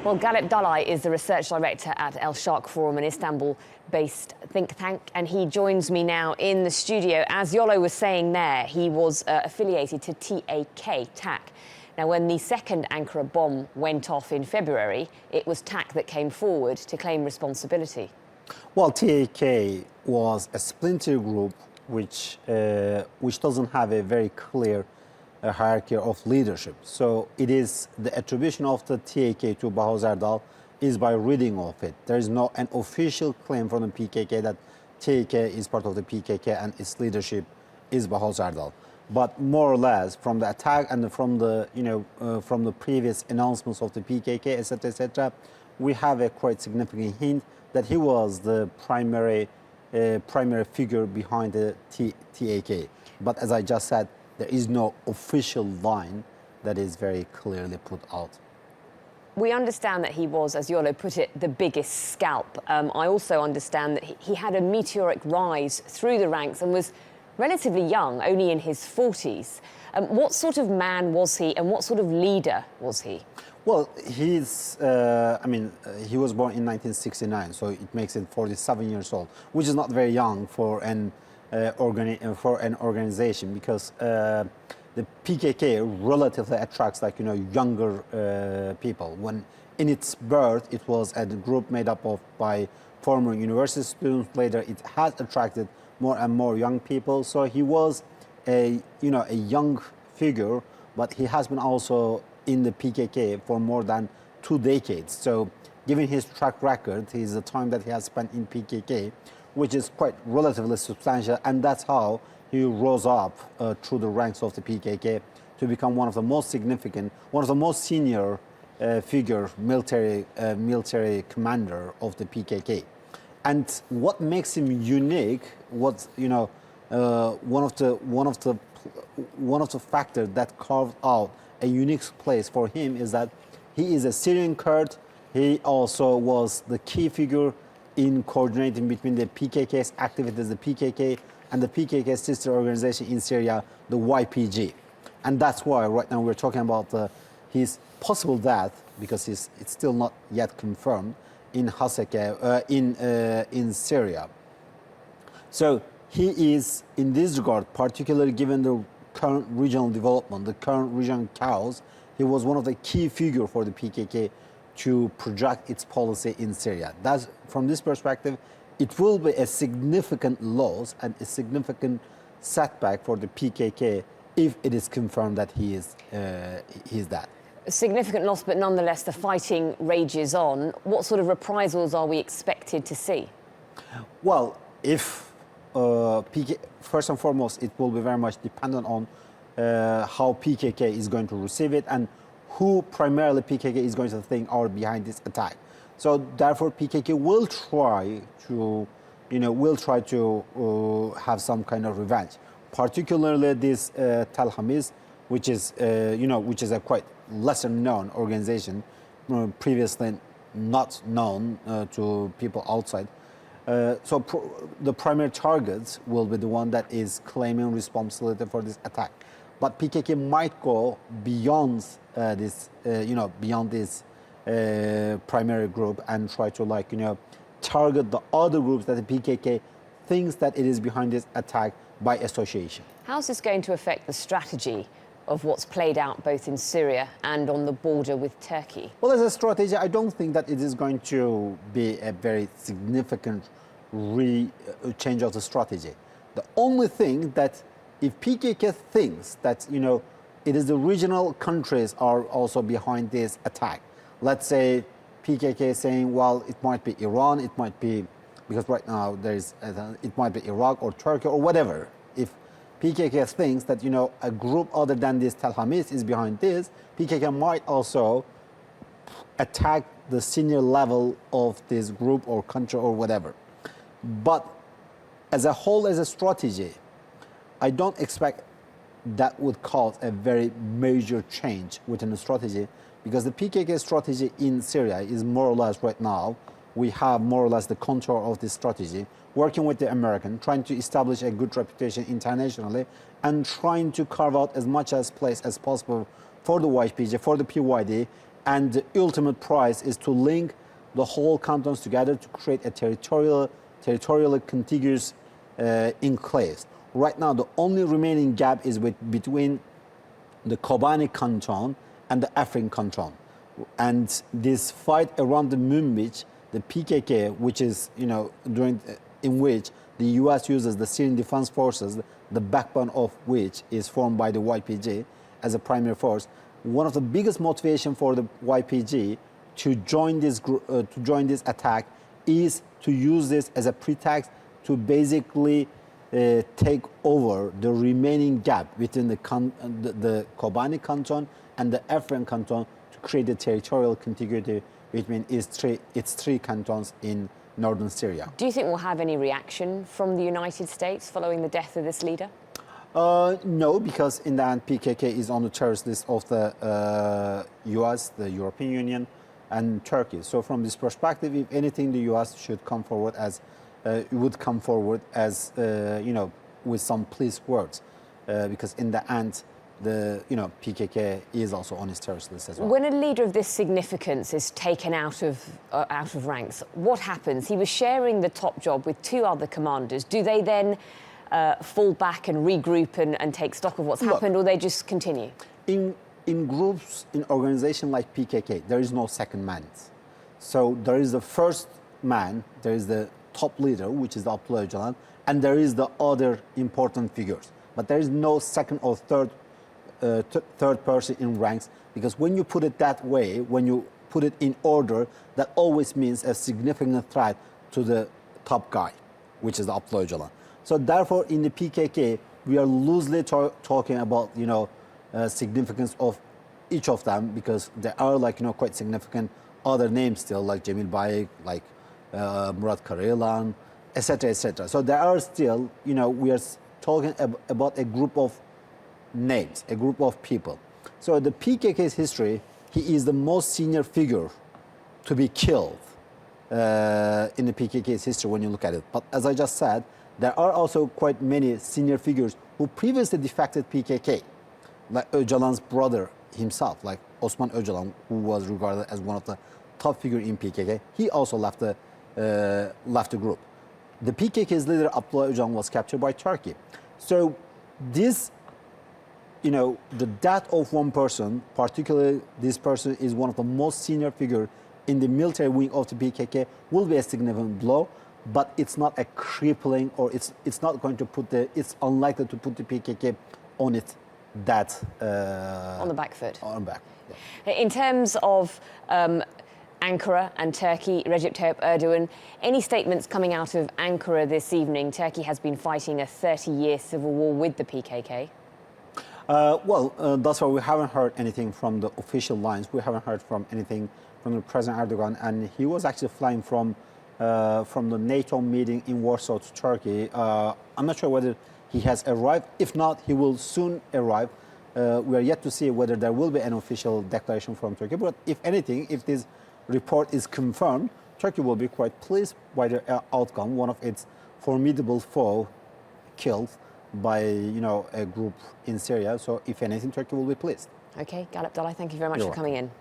Well, Galip Dalay is the research director at El Sharq Forum, an Istanbul-based think tank, and he joins me now in the studio. As Yolo was saying there, he was affiliated to TAK. Now, when the second Ankara bomb went off in February, it was TAK that came forward to claim responsibility. Well, TAK was a splinter group which doesn't have a very clear hierarchy of leadership. So it is the attribution of the TAK to Baha Erdal is by reading of it. There is no an official claim from the PKK that TAK is part of the PKK and its leadership is Baha Erdal. But more or less from the attack and from the from the previous announcements of the PKK, etc., we have a quite significant hint that he was the primary figure behind the TAK. But as I just said, there is no official line that is very clearly put out. We understand that he was, as Yolo put it, the biggest scalp. I also understand that he had a meteoric rise through the ranks and was relatively young, only in his 40s. What sort of man was he and what sort of leader was he? Well, he was born in 1969, so it makes him 47 years old, which is not very young for an organization, because the PKK relatively attracts younger people. When in its birth, it was a group made up of by former university students. Later, it has attracted more and more young people. So he was a young figure, but he has been also in the PKK for more than 2 decades. So given his track record, the time that he has spent in PKK, which is quite relatively substantial, and that's how he rose up through the ranks of the PKK to become one of the most significant, one of the most senior military commander of the PKK. And what makes him unique, one of the factors that carved out a unique place for him is that he is a Syrian Kurd. He also was the key figure in coordinating between the PKK's activities, the PKK and the PKK's sister organization in Syria, the YPG. And that's why right now we're talking about his possible death, because it's still not yet confirmed, in Haseke, in Syria. So he is, in this regard, particularly given the current regional development, the current regional chaos, he was one of the key figures for the PKK to project its policy in Syria. That's, from this perspective, it will be a significant loss and a significant setback for the PKK if it is confirmed that he is that. A significant loss, but nonetheless the fighting rages on. What sort of reprisals are we expected to see? Well, if first and foremost, it will be very much dependent on how PKK is going to receive it and who primarily PKK is going to think are behind this attack. So therefore, PKK will try to have some kind of revenge, particularly this Tel Hamis, which is a quite lesser known organization, previously not known to people outside. So the primary targets will be the one that is claiming responsibility for this attack. But PKK might go beyond this primary group and try to target the other groups that the PKK thinks that it is behind this attack by association. How's this going to affect the strategy of what's played out both in Syria and on the border with Turkey? Well, as a strategy, I don't think that it is going to be a very significant change of the strategy. The only thing that if PKK thinks that it is the regional countries are also behind this attack, let's say PKK saying, well, it might be Iran, it might be, because right now it might be Iraq or Turkey or whatever. If PKK thinks that a group other than this Tel Hamis is behind this, PKK might also attack the senior level of this group or country or whatever. But as a whole, as a strategy, I don't expect that would cause a very major change within the strategy, because the PKK strategy in Syria is more or less right now, we have more or less the contour of this strategy, working with the American, trying to establish a good reputation internationally, and trying to carve out as much place as possible for the YPG, for the PYD, And the ultimate prize is to link the whole cantons together to create a territorially contiguous enclaves. Right now, the only remaining gap is between the Kobani canton and the Afrin canton. And this fight around the Münbiç, the PKK, which is, in which the U.S. uses the Syrian Defense Forces, the backbone of which is formed by the YPG as a primary force. One of the biggest motivation for the YPG to join this attack is to use this as a pretext to basically take over the remaining gap between the Kobani canton and the Afrin canton to create a territorial contiguity between its three cantons in northern Syria. Do you think we'll have any reaction from the United States following the death of this leader? No, because in the end, PKK is on the terrorist list of the US, the European Union, and Turkey. So from this perspective, if anything, the US should come forward as with some pleased words, because in the end, the PKK is also on his terrorist list as well. When a leader of this significance is taken out of ranks, what happens? He was sharing the top job with two other commanders. Do they then fall back and regroup and take stock of what's happened, or they just continue? In groups, in organizations like PKK, there is no second man. So there is the first man, there is the top leader, which is Abdullah Öcalan, and there is the other important figures. But there is no second or third person in ranks, because when you put it that way, when you put it in order, that always means a significant threat to the top guy, which is Abdullah Öcalan. So therefore, in the PKK, we are loosely talking about significance of each of them, because there are quite significant other names still, like Cemil Bayik, like Murat Karayalan, etc., etc. So there are still, we are talking about a group of names, a group of people. So the PKK's history, he is the most senior figure to be killed in the PKK's history when you look at it. But as I just said, there are also quite many senior figures who previously defected PKK, like Öcalan's brother himself, like Osman Öcalan, who was regarded as one of the top figures in PKK. He also left the group. The PKK's leader, Abdullah Öcalan, was captured by Turkey. So this, the death of one person, particularly this person is one of the most senior figures in the military wing of the PKK, will be a significant blow, but it's not a crippling, or it's not going to it's unlikely to put the PKK on its on the back foot. On the back. Yeah. In terms of Ankara and Turkey, Recep Tayyip Erdogan, any statements coming out of Ankara this evening? Turkey has been fighting a 30-year civil war with the PKK. Thus far we haven't heard anything from the official lines. We haven't heard from anything from the President Erdogan, and he was actually flying from the NATO meeting in Warsaw to Turkey. I'm not sure whether he has arrived. If not, he will soon arrive. We are yet to see whether there will be an official declaration from Turkey. But if anything, if this report is confirmed, Turkey will be quite pleased by the outcome. One of its formidable foe killed by a group in Syria. So if anything, Turkey will be pleased. Okay, Galip Dalay, thank you very much for coming in.